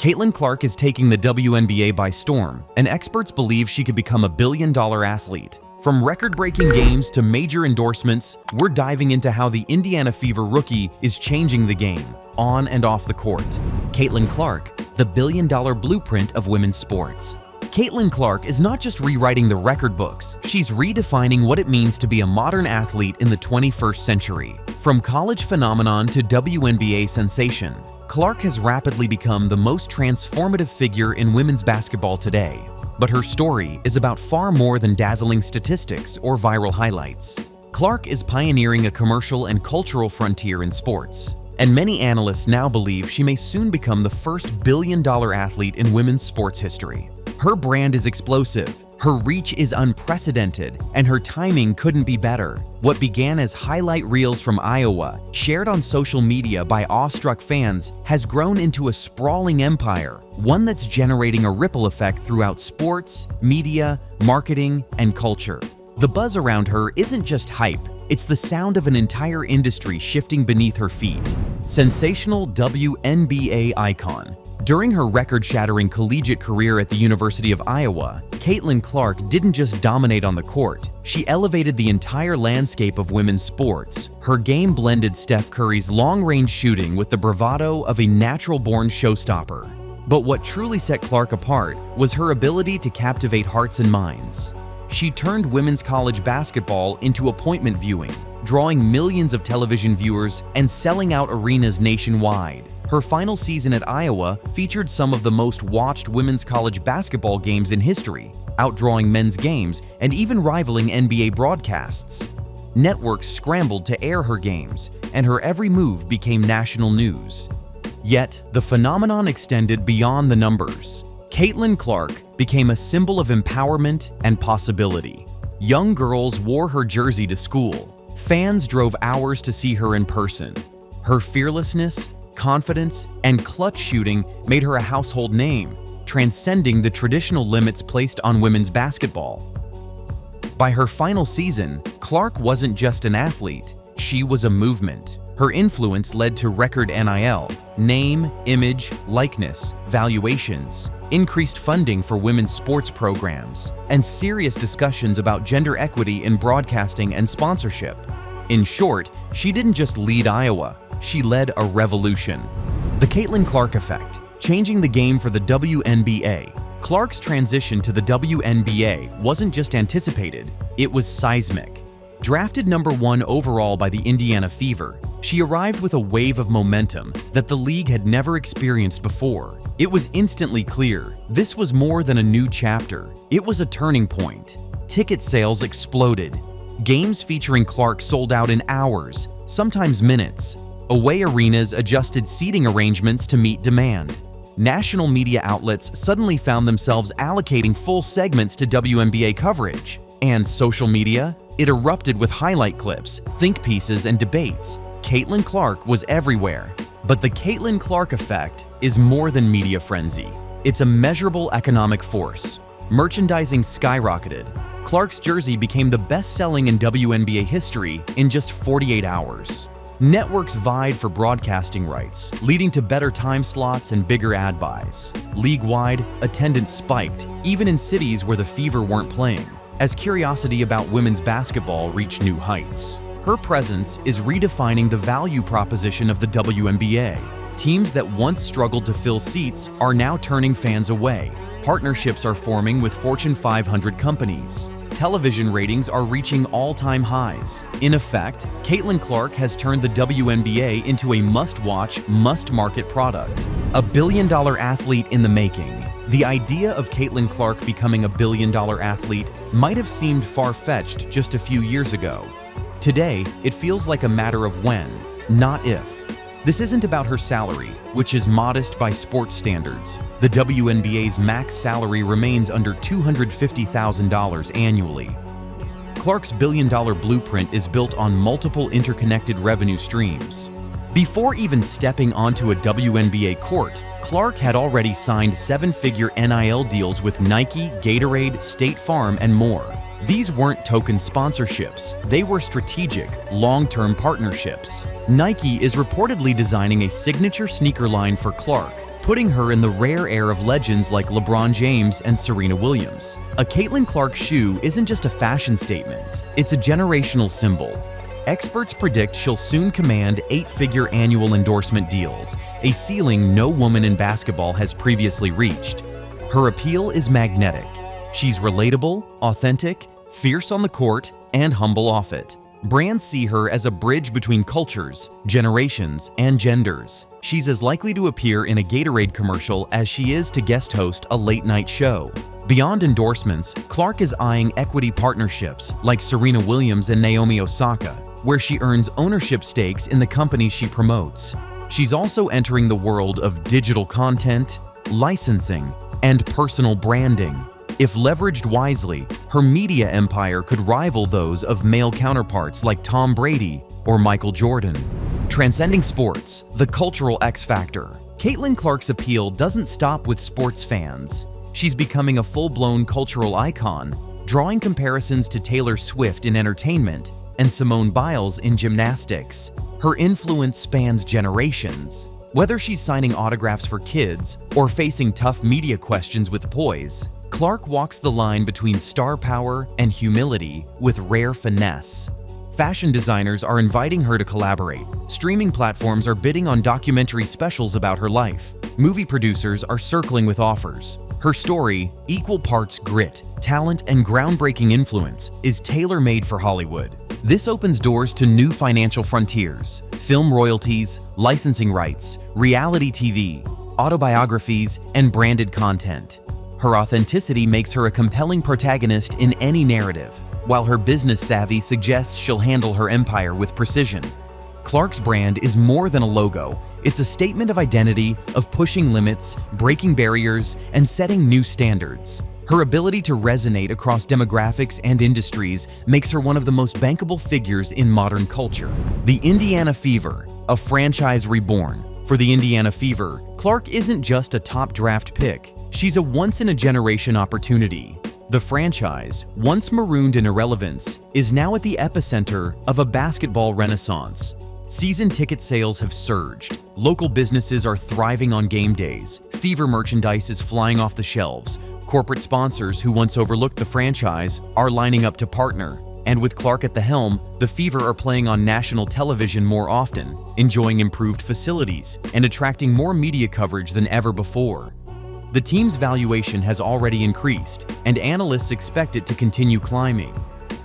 Caitlin Clark is taking the WNBA by storm, and experts believe she could become a billion-dollar athlete. From record-breaking games to major endorsements, we're diving into how the Indiana Fever rookie is changing the game, on and off the court. Caitlin Clark, the billion-dollar blueprint of women's sports. Caitlin Clark is not just rewriting the record books, she's redefining what it means to be a modern athlete in the 21st century. From college phenomenon to WNBA sensation, Clark has rapidly become the most transformative figure in women's basketball today. But her story is about far more than dazzling statistics or viral highlights. Clark is pioneering a commercial and cultural frontier in sports, and many analysts now believe she may soon become the first billion-dollar athlete in women's sports history. Her brand is explosive, her reach is unprecedented, and her timing couldn't be better. What began as highlight reels from Iowa, shared on social media by awestruck fans, has grown into a sprawling empire, one that's generating a ripple effect throughout sports, media, marketing, and culture. The buzz around her isn't just hype, it's the sound of an entire industry shifting beneath her feet. Sensational WNBA icon. During her record-shattering collegiate career at the University of Iowa, Caitlin Clark didn't just dominate on the court, she elevated the entire landscape of women's sports. Her game blended Steph Curry's long-range shooting with the bravado of a natural-born showstopper. But what truly set Clark apart was her ability to captivate hearts and minds. She turned women's college basketball into appointment viewing, drawing millions of television viewers and selling out arenas nationwide. Her final season at Iowa featured some of the most watched women's college basketball games in history, outdrawing men's games and even rivaling NBA broadcasts. Networks scrambled to air her games, and her every move became national news. Yet, the phenomenon extended beyond the numbers. Caitlin Clark became a symbol of empowerment and possibility. Young girls wore her jersey to school. Fans drove hours to see her in person. Her fearlessness, confidence, and clutch shooting made her a household name, transcending the traditional limits placed on women's basketball. By her final season, Clark wasn't just an athlete, she was a movement. Her influence led to record NIL, name, image, likeness, valuations, increased funding for women's sports programs, and serious discussions about gender equity in broadcasting and sponsorship. In short, she didn't just lead Iowa, she led a revolution. The Caitlin Clark effect, changing the game for the WNBA. Clark's transition to the WNBA wasn't just anticipated, it was seismic. Drafted #1 overall by the Indiana Fever, she arrived with a wave of momentum that the league had never experienced before. It was instantly clear, this was more than a new chapter, it was a turning point. Ticket sales exploded. Games featuring Clark sold out in hours, sometimes minutes. Away arenas adjusted seating arrangements to meet demand. National media outlets suddenly found themselves allocating full segments to WNBA coverage. And social media? It erupted with highlight clips, think pieces, and debates. Caitlin Clark was everywhere. But the Caitlin Clark effect is more than media frenzy. It's a measurable economic force. Merchandising skyrocketed. Clark's jersey became the best-selling in WNBA history in just 48 hours. Networks vied for broadcasting rights, leading to better time slots and bigger ad buys. League-wide, attendance spiked, even in cities where the Fever weren't playing, as curiosity about women's basketball reached new heights. Her presence is redefining the value proposition of the WNBA. Teams that once struggled to fill seats are now turning fans away. Partnerships are forming with Fortune 500 companies. Television ratings are reaching all-time highs. In effect, Caitlin Clark has turned the WNBA into a must-watch, must-market product. A billion-dollar athlete in the making. The idea of Caitlin Clark becoming a billion-dollar athlete might have seemed far-fetched just a few years ago. Today, it feels like a matter of when, not if. This isn't about her salary, which is modest by sports standards. The WNBA's max salary remains under $250,000 annually. Clark's billion-dollar blueprint is built on multiple interconnected revenue streams. Before even stepping onto a WNBA court, Clark had already signed seven-figure NIL deals with Nike, Gatorade, State Farm, and more. These weren't token sponsorships, they were strategic, long-term partnerships. Nike is reportedly designing a signature sneaker line for Clark, putting her in the rare air of legends like LeBron James and Serena Williams. A Caitlin Clark shoe isn't just a fashion statement, it's a generational symbol. Experts predict she'll soon command 8-figure annual endorsement deals, a ceiling no woman in basketball has previously reached. Her appeal is magnetic. She's relatable, authentic, fierce on the court, and humble off it. Brands see her as a bridge between cultures, generations, and genders. She's as likely to appear in a Gatorade commercial as she is to guest host a late-night show. Beyond endorsements, Clark is eyeing equity partnerships like Serena Williams and Naomi Osaka, where she earns ownership stakes in the companies she promotes. She's also entering the world of digital content, licensing, and personal branding. If leveraged wisely, her media empire could rival those of male counterparts like Tom Brady or Michael Jordan. Transcending sports, the cultural X factor. Caitlin Clark's appeal doesn't stop with sports fans. She's becoming a full-blown cultural icon, drawing comparisons to Taylor Swift in entertainment and Simone Biles in gymnastics. Her influence spans generations. Whether she's signing autographs for kids or facing tough media questions with poise, Clark walks the line between star power and humility with rare finesse. Fashion designers are inviting her to collaborate. Streaming platforms are bidding on documentary specials about her life. Movie producers are circling with offers. Her story, equal parts grit, talent, and groundbreaking influence, is tailor-made for Hollywood. This opens doors to new financial frontiers: film royalties, licensing rights, reality TV, autobiographies, and branded content. Her authenticity makes her a compelling protagonist in any narrative, while her business savvy suggests she'll handle her empire with precision. Clark's brand is more than a logo. It's a statement of identity, of pushing limits, breaking barriers, and setting new standards. Her ability to resonate across demographics and industries makes her one of the most bankable figures in modern culture. The Indiana Fever, a franchise reborn. For the Indiana Fever, Clark isn't just a top draft pick. She's a once-in-a-generation opportunity. The franchise, once marooned in irrelevance, is now at the epicenter of a basketball renaissance. Season ticket sales have surged. Local businesses are thriving on game days. Fever merchandise is flying off the shelves. Corporate sponsors who once overlooked the franchise are lining up to partner. And with Clark at the helm, the Fever are playing on national television more often, enjoying improved facilities, and attracting more media coverage than ever before. The team's valuation has already increased, and analysts expect it to continue climbing.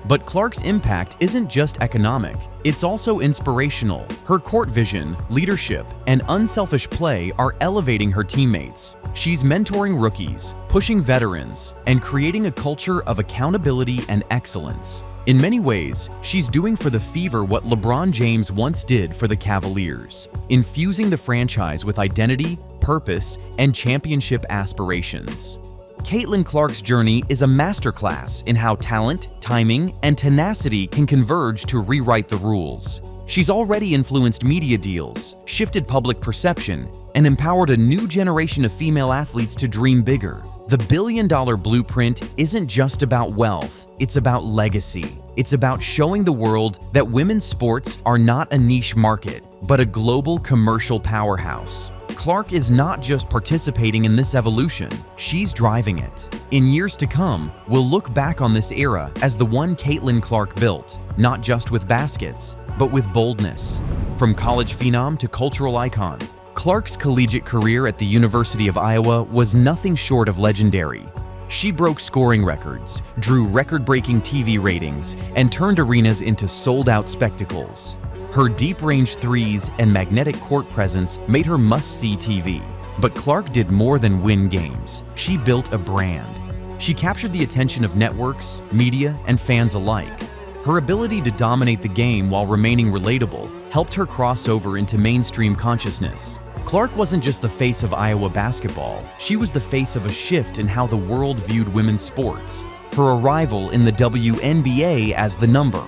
But Clark's impact isn't just economic, it's also inspirational. Her court vision, leadership, and unselfish play are elevating her teammates. She's mentoring rookies, pushing veterans, and creating a culture of accountability and excellence. In many ways, she's doing for the Fever what LeBron James once did for the Cavaliers, infusing the franchise with identity, purpose, and championship aspirations. Caitlin Clark's journey is a masterclass in how talent, timing, and tenacity can converge to rewrite the rules. She's already influenced media deals, shifted public perception, and empowered a new generation of female athletes to dream bigger. The billion-dollar blueprint isn't just about wealth, it's about legacy. It's about showing the world that women's sports are not a niche market, but a global commercial powerhouse. Clark is not just participating in this evolution, she's driving it. In years to come, we'll look back on this era as the one Caitlin Clark built, not just with baskets, but with boldness. From college phenom to cultural icon, Clark's collegiate career at the University of Iowa was nothing short of legendary. She broke scoring records, drew record-breaking TV ratings, and turned arenas into sold-out spectacles. Her deep-range threes and magnetic court presence made her must-see TV. But Clark did more than win games. She built a brand. She captured the attention of networks, media, and fans alike. Her ability to dominate the game while remaining relatable helped her cross over into mainstream consciousness. Clark wasn't just the face of Iowa basketball, she was the face of a shift in how the world viewed women's sports. Her arrival in the WNBA as the number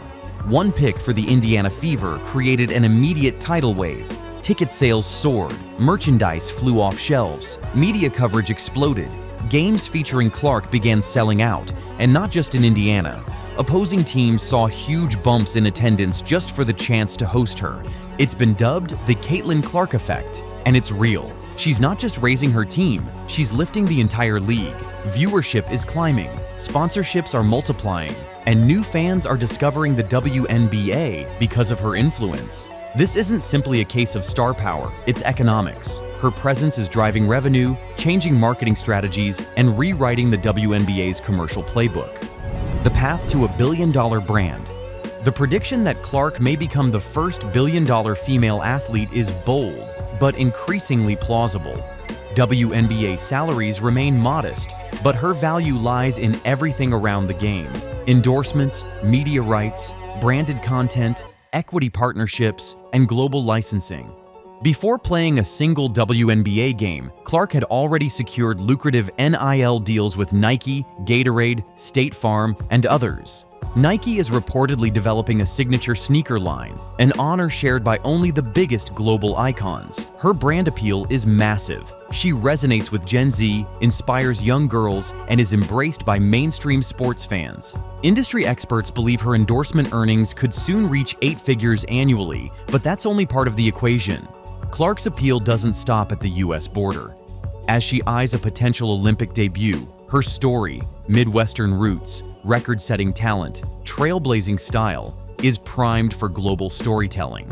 one pick for the Indiana Fever created an immediate tidal wave. Ticket sales soared, merchandise flew off shelves, media coverage exploded. Games featuring Clark began selling out, and not just in Indiana. Opposing teams saw huge bumps in attendance just for the chance to host her. It's been dubbed the Caitlin Clark effect, and it's real. She's not just raising her team, she's lifting the entire league. Viewership is climbing, sponsorships are multiplying, and new fans are discovering the WNBA because of her influence. This isn't simply a case of star power, it's economics. Her presence is driving revenue, changing marketing strategies, and rewriting the WNBA's commercial playbook. The path to a billion-dollar brand. The prediction that Clark may become the first billion-dollar female athlete is bold, but increasingly plausible. WNBA salaries remain modest, but her value lies in everything around the game: endorsements, media rights, branded content, equity partnerships, and global licensing. Before playing a single WNBA game, Clark had already secured lucrative NIL deals with Nike, Gatorade, State Farm, and others. Nike is reportedly developing a signature sneaker line, an honor shared by only the biggest global icons. Her brand appeal is massive. She resonates with Gen Z, inspires young girls, and is embraced by mainstream sports fans. Industry experts believe her endorsement earnings could soon reach 8 figures annually, but that's only part of the equation. Clark's appeal doesn't stop at the US border. As she eyes a potential Olympic debut, her story, Midwestern roots, record-setting talent, trailblazing style, is primed for global storytelling.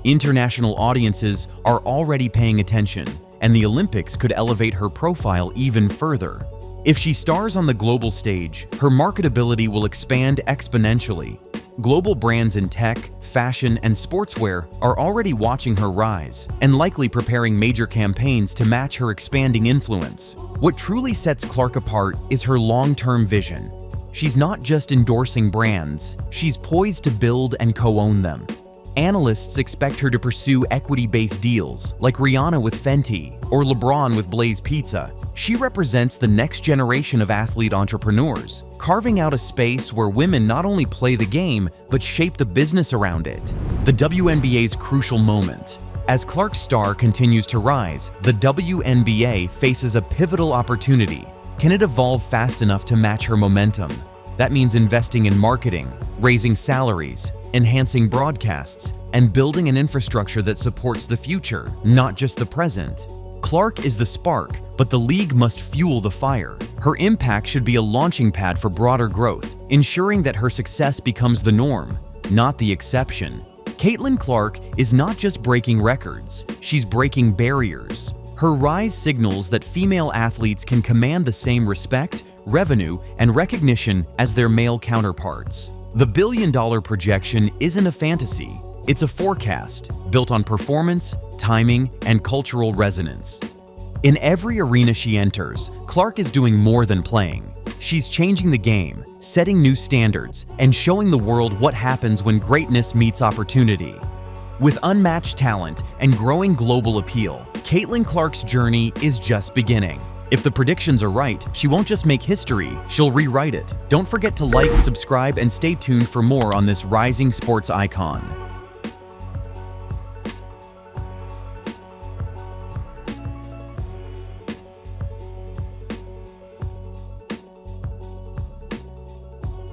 International audiences are already paying attention, and the Olympics could elevate her profile even further. If she stars on the global stage, her marketability will expand exponentially. Global brands in tech, fashion, and sportswear are already watching her rise and likely preparing major campaigns to match her expanding influence. What truly sets Clark apart is her long-term vision. She's not just endorsing brands, she's poised to build and co-own them. Analysts expect her to pursue equity-based deals, like Rihanna with Fenty or LeBron with Blaze Pizza. She represents the next generation of athlete entrepreneurs, carving out a space where women not only play the game, but shape the business around it. The WNBA's crucial moment. As Clark's star continues to rise, the WNBA faces a pivotal opportunity. Can it evolve fast enough to match her momentum? That means investing in marketing, raising salaries, enhancing broadcasts, and building an infrastructure that supports the future, not just the present. Clark is the spark, but the league must fuel the fire. Her impact should be a launching pad for broader growth, ensuring that her success becomes the norm, not the exception. Caitlin Clark is not just breaking records, she's breaking barriers. Her rise signals that female athletes can command the same respect, revenue, and recognition as their male counterparts. The billion-dollar projection isn't a fantasy, it's a forecast built on performance, timing, and cultural resonance. In every arena she enters, Clark is doing more than playing. She's changing the game, setting new standards, and showing the world what happens when greatness meets opportunity. With unmatched talent and growing global appeal, Caitlin Clark's journey is just beginning. If the predictions are right, she won't just make history, she'll rewrite it. Don't forget to like, subscribe, and stay tuned for more on this rising sports icon.